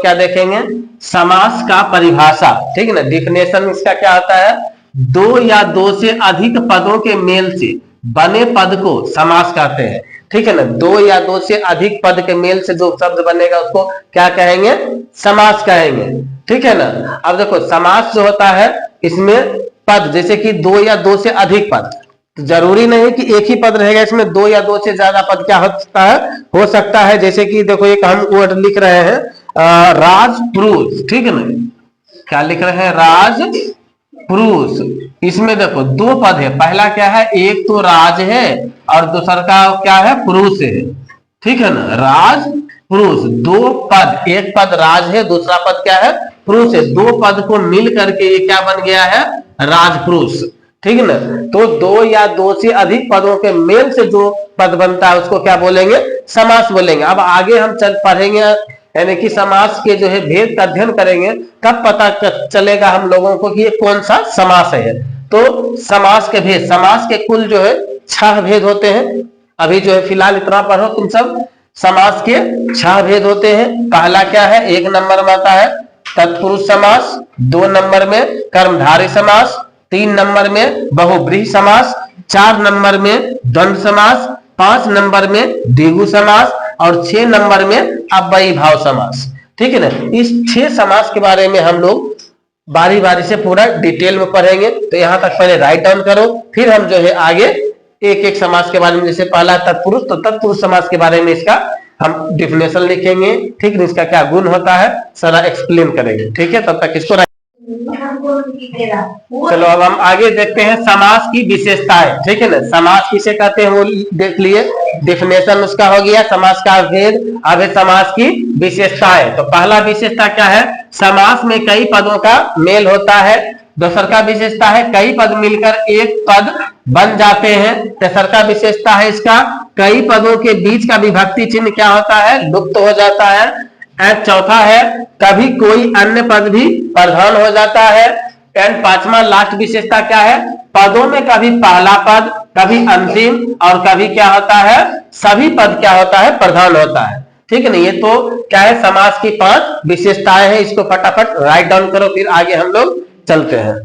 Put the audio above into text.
लोग क्या देखेंगे, समास का परिभाषा, ठीक है ना। डिफिनेशन इसका क्या होता है, दो या दो से अधिक पदों के मेल से बने पद को समास कहते हैं, ठीक है ना। दो या दो से अधिक पद के मेल से जो शब्द बनेगा उसको क्या कहेंगे, समास कहेंगे, ठीक है ना। अब देखो समास जो होता है इसमें पद, जैसे कि दो या दो से अधिक पद, तो जरूरी नहीं कि एक ही पद रहेगा, इसमें दो या दो से ज्यादा पद क्या हो सकता है। जैसे कि देखो एक हम वर्ड लिख रहे हैं राज पुरुष, ठीक है ना, क्या लिख रहे हैं, राज पुरुष। इसमें देखो दो पद है, पहला क्या है, एक तो राज है और दूसरा का क्या है, पुरुष है, ठीक है ना। राज पुरुष, दो पद, एक पद राज है, दूसरा पद क्या है, पुरुष है, दो पद को मिल करके ये क्या बन गया है, राजपुरुष, ठीक है ना। तो दो या दो से अधिक पदों के मेल से जो पद बनता है उसको क्या बोलेंगे, समास बोलेंगे। अब आगे हम पढ़ेंगे, यानी कि समास के जो है भेद का अध्ययन करेंगे, तब पता चलेगा हम लोगों को कि ये कौन सा समास है। तो समास के भेद, समास के कुल जो है 6 भेद होते हैं। अभी जो है फिलहाल इतना पढ़ो तुम सब, समास के 6 भेद होते हैं। पहला क्या है, 1 नंबर में आता है तत्पुरुष समास, 2 नंबर में कर्मधारय समास, 3 नंबर में बहुब्रीहि समास, 4 नंबर में द्वंद्व समास, 5 नंबर में द्विगु समास और 6 नंबर में अव्ययी भाव समास, ठीक है ना। इस 6 समास के बारे में हम लोग बारी बारी से पूरा डिटेल में पढ़ेंगे। तो यहां तक पहले राइट डाउन करो, फिर हम जो है आगे एक एक समास के बारे में, जैसे पहला तत्पुरुष, तो तत्पुरुष समास के बारे में इसका हम डिफिनेशन लिखेंगे, ठीक है, इसका क्या गुण होता है सारा एक्सप्लेन करेंगे, ठीक है। तब तक इसको चलो अब हम आगे देखते हैं समास की विशेषताएं, ठीक है ना। समास किसे कहते हैं वो देख लिए, डिफिनेशन उसका हो गया, समास का भेद। अब है समास की विशेषताएं। तो पहला विशेषता क्या है, समास में कई पदों का मेल होता है। दूसरा का विशेषता है कई पद मिलकर एक पद बन जाते हैं। तीसरा का विशेषता है इसका कई पदों के बीच का विभक्ति चिन्ह क्या होता है, लुप्त हो जाता है। एंड चौथा है कभी कोई अन्य पद भी प्रधान हो जाता है। एंड पांचवा लास्ट विशेषता क्या है, पदों में कभी पहला पद, कभी अंतिम और कभी क्या होता है, सभी पद क्या होता है, प्रधान होता है, ठीक है ना। ये तो क्या है समास की 5 विशेषताएं हैं। इसको फटाफट राइट डाउन करो, फिर आगे हम लोग चलते हैं।